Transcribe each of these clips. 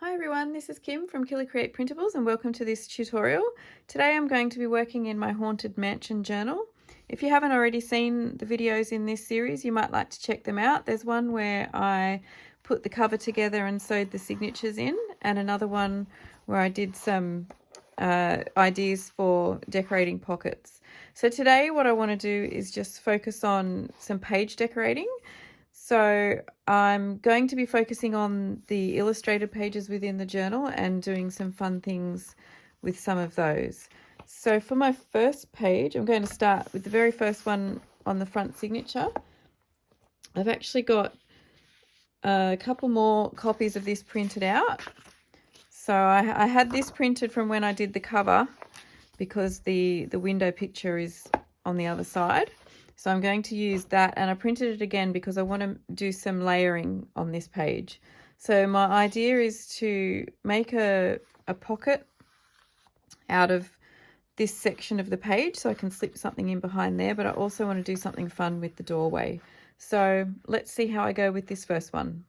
Hi everyone, this is Kim from KILA Create Printables and welcome to this tutorial. Today I'm going to be working in my Haunted Mansion journal. If you haven't already seen the videos in this series, you might like to check them out. There's one where I put the cover together and sewed the signatures in, and another one where I did some ideas for decorating pockets. So today what I want to do is just focus on some page decorating. So I'm going to be focusing on the illustrated pages within the journal and doing some fun things with some of those. So for my first page, I'm going to start with the very first one on the front signature. I've actually got a couple more copies of this printed out. So I had this printed from when I did the cover because the window picture is on the other side. So I'm going to use that, and I printed it again because I want to do some layering on this page. So my idea is to make a pocket out of this section of the page so I can slip something in behind there, but I also want to do something fun with the doorway. So let's see how I go with this first one.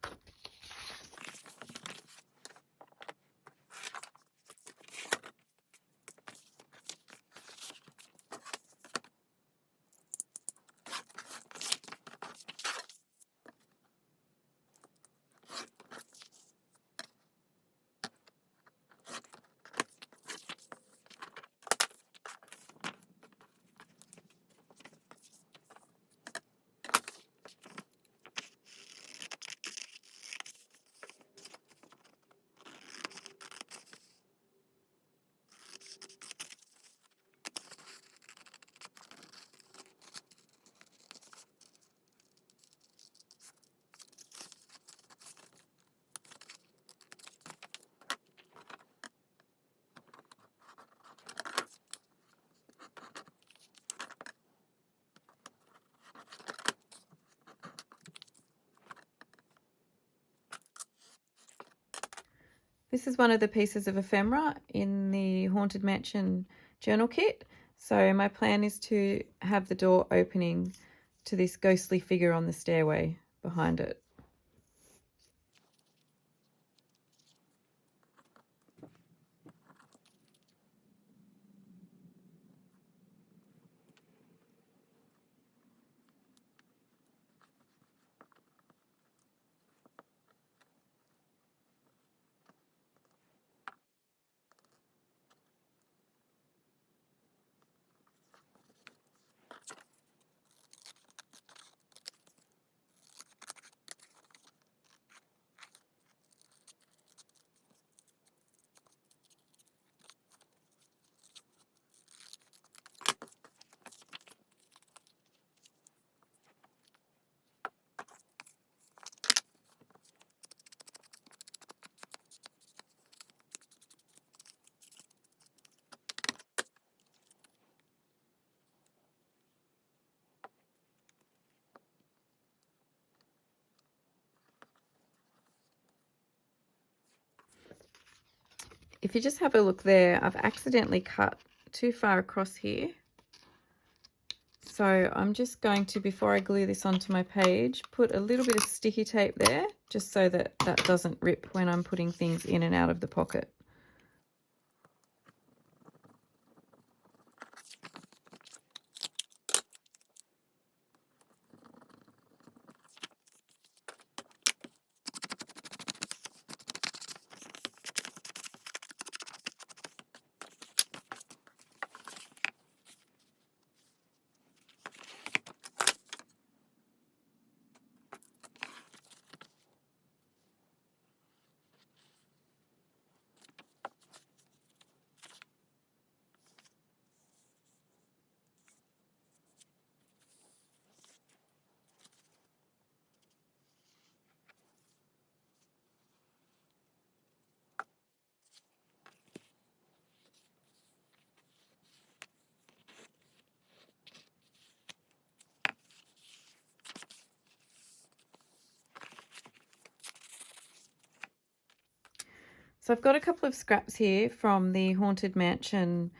This is one of the pieces of ephemera in the Haunted Mansion journal kit. So my plan is to have the door opening to this ghostly figure on the stairway behind it. If you just have a look there, I've accidentally cut too far across here. So I'm just going to, before I glue this onto my page, put a little bit of sticky tape there, just so that that doesn't rip when I'm putting things in and out of the pocket. So I've got a couple of scraps here from the Haunted Mansion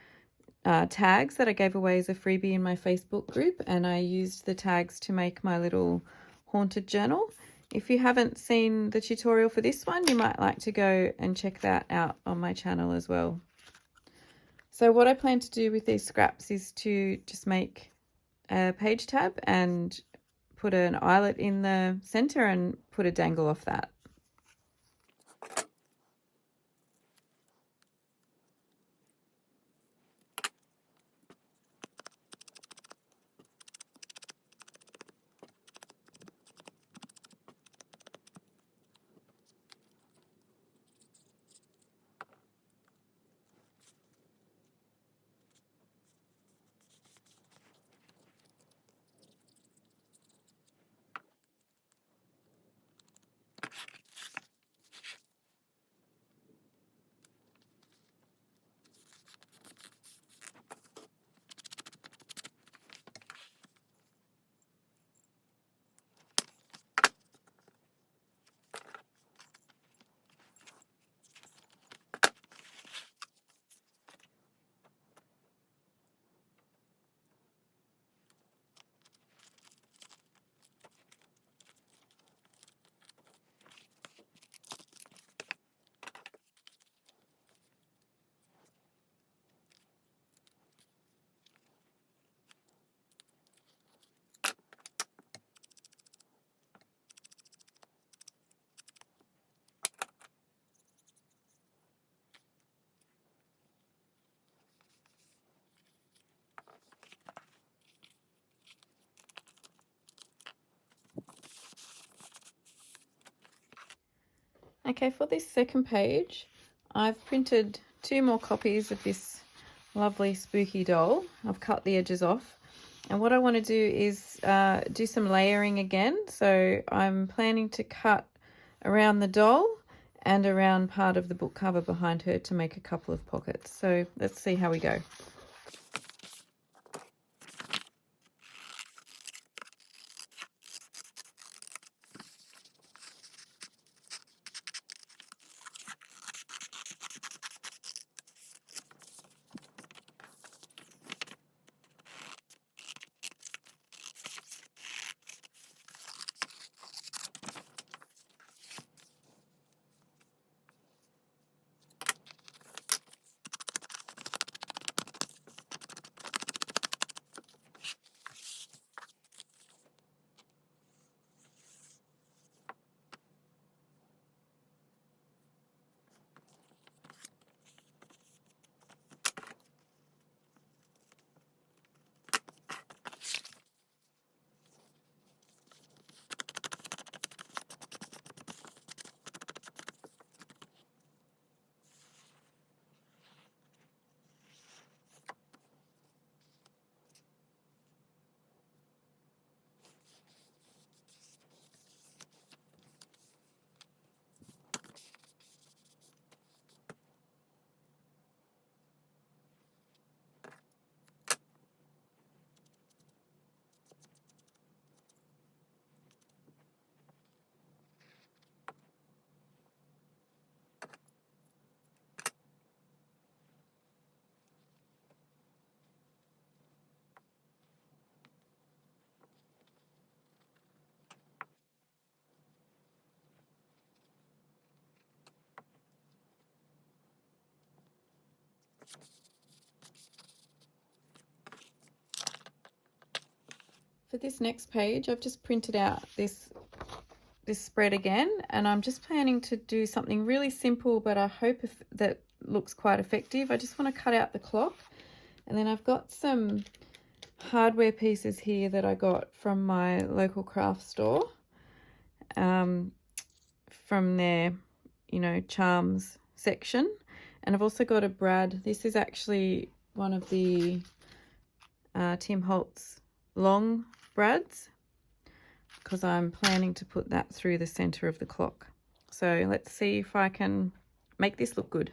tags that I gave away as a freebie in my Facebook group, and I used the tags to make my little haunted journal. If you haven't seen the tutorial for this one, you might like to go and check that out on my channel as well. So what I plan to do with these scraps is to just make a page tab and put an eyelet in the center and put a dangle off that. Okay, for this second page, I've printed 2 more copies of this lovely spooky doll. I've cut the edges off. And what I want to do is do some layering again. So I'm planning to cut around the doll and around part of the book cover behind her to make a couple of pockets. So let's see how we go. For this next page, I've just printed out this spread again, and I'm just planning to do something really simple, but I hope that looks quite effective. I just want to cut out the clock, and then I've got some hardware pieces here that I got from my local craft store, from their, charms section. And I've also got a brad. This is actually one of the Tim Holtz long brads, because I'm planning to put that through the center of the clock. So let's see if I can make this look good.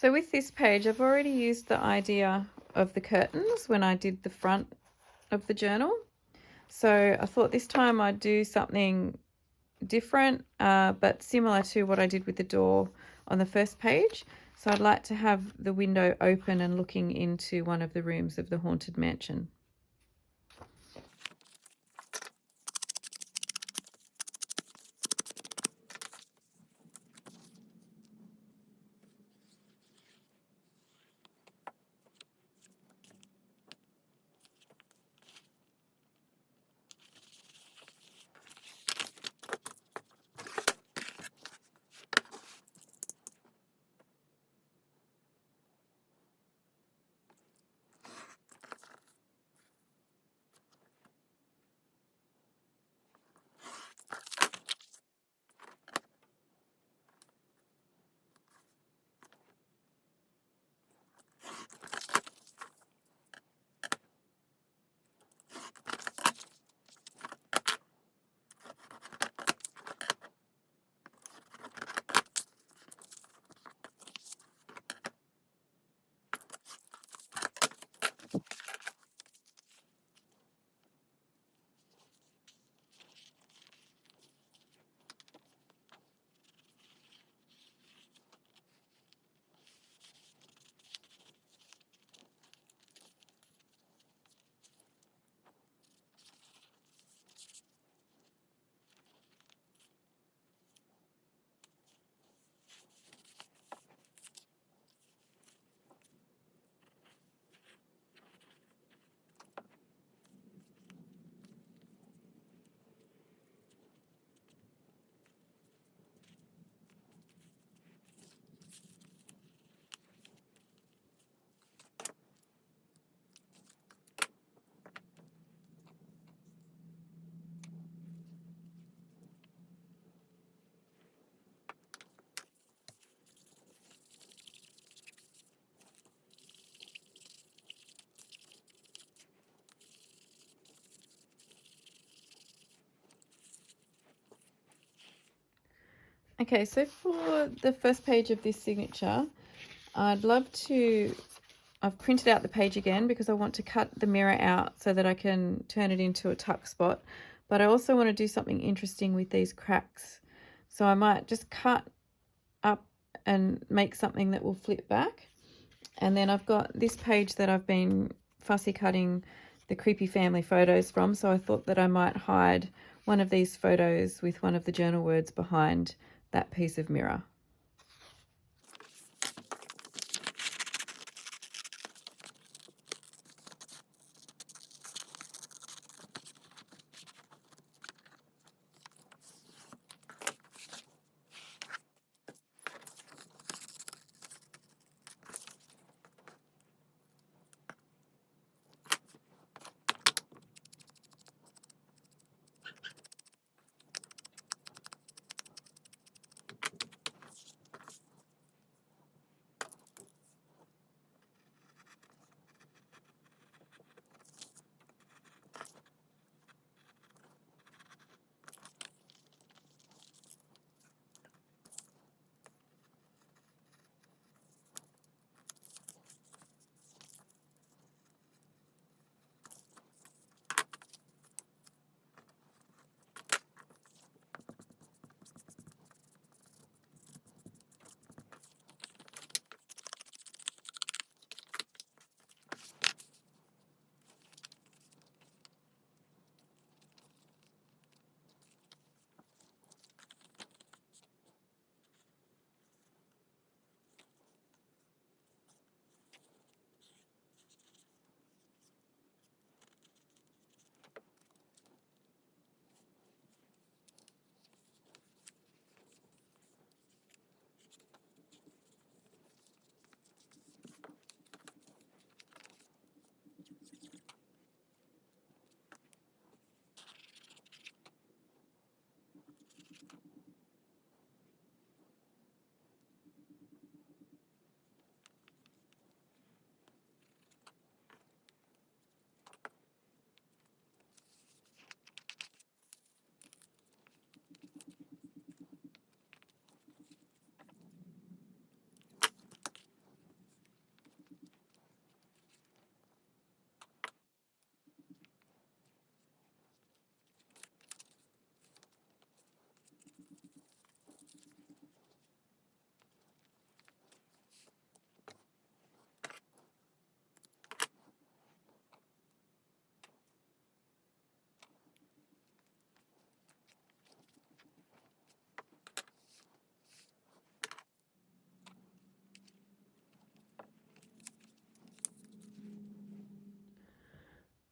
So with this page, I've already used the idea of the curtains when I did the front of the journal. So I thought this time I'd do something different, but similar to what I did with the door on the first page. So I'd like to have the window open and looking into one of the rooms of the haunted mansion. Okay, so for the first page of this signature, I've printed out the page again because I want to cut the mirror out so that I can turn it into a tuck spot. But I also want to do something interesting with these cracks. So I might just cut up and make something that will flip back. And then I've got this page that I've been fussy cutting the creepy family photos from. So I thought that I might hide one of these photos with one of the journal words behind that piece of mirror.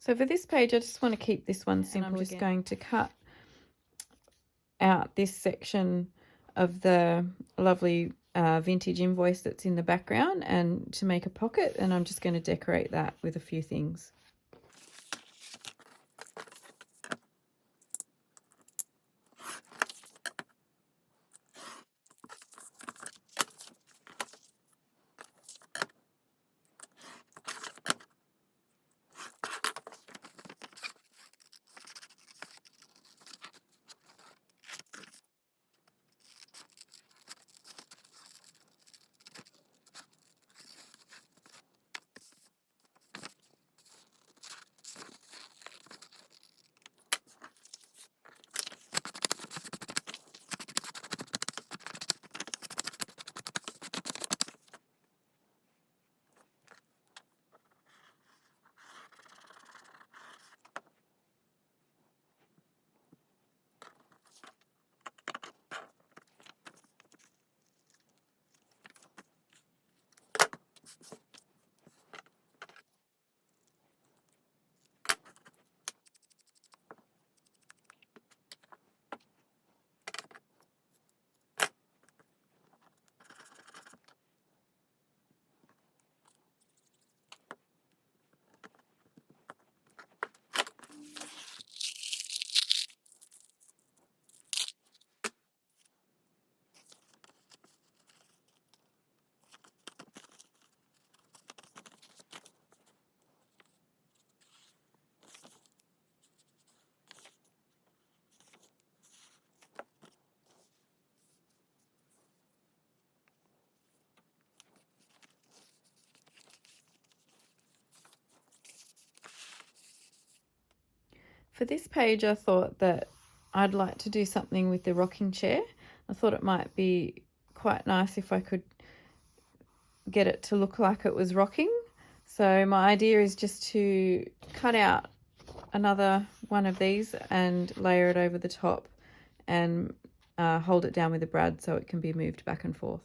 So for this page, I just want to keep this one simple. I'm just going to cut out this section of the lovely vintage invoice that's in the background and to make a pocket, and I'm just going to decorate that with a few things. For this page, I thought that I'd like to do something with the rocking chair. I thought it might be quite nice if I could get it to look like it was rocking. So my idea is just to cut out another one of these and layer it over the top and hold it down with a brad so it can be moved back and forth.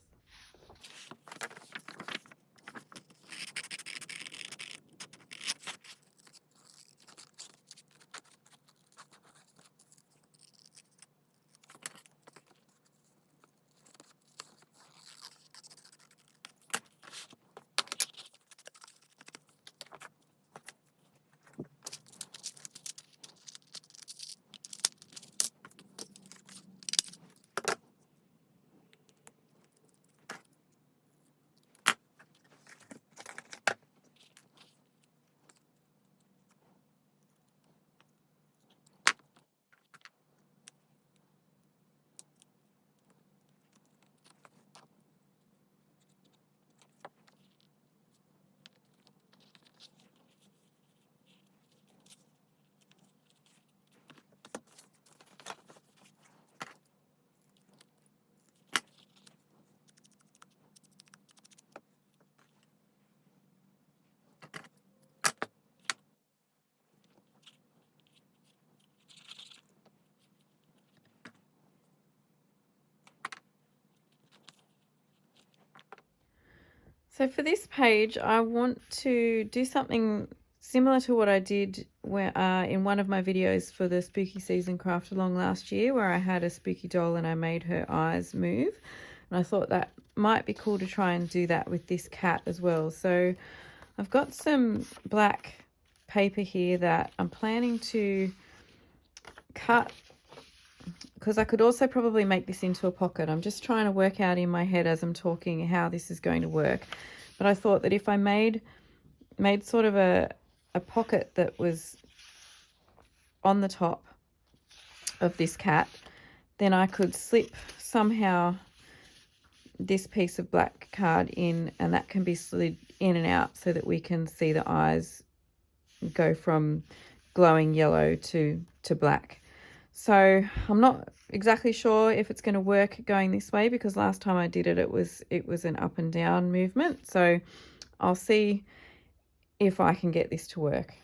So for this page, I want to do something similar to what I did in one of my videos for the spooky season craft along last year, where I had a spooky doll and I made her eyes move. And I thought that might be cool to try and do that with this cat as well. So I've got some black paper here that I'm planning to cut, because I could also probably make this into a pocket. I'm just trying to work out in my head as I'm talking how this is going to work. But I thought that if I made sort of a pocket that was on the top of this cat, then I could slip somehow this piece of black card in, and that can be slid in and out so that we can see the eyes go from glowing yellow to black. So I'm not exactly sure if it's going to work going this way, because last time I did it, it was an up and down movement. So I'll see if I can get this to work.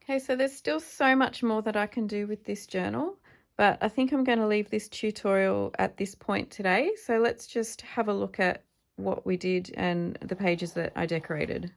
Okay, so there's still so much more that I can do with this journal, but I think I'm going to leave this tutorial at this point today. So let's just have a look at what we did and the pages that I decorated.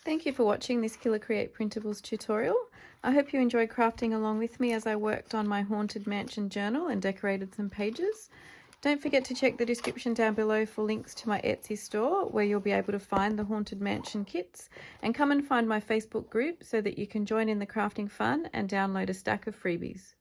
Thank you for watching this KILA Create Printables tutorial. I hope you enjoyed crafting along with me as I worked on my Haunted Mansion journal and decorated some pages. Don't forget to check the description down below for links to my Etsy store where you'll be able to find the Haunted Mansion kits, and come and find my Facebook group so that you can join in the crafting fun and download a stack of freebies.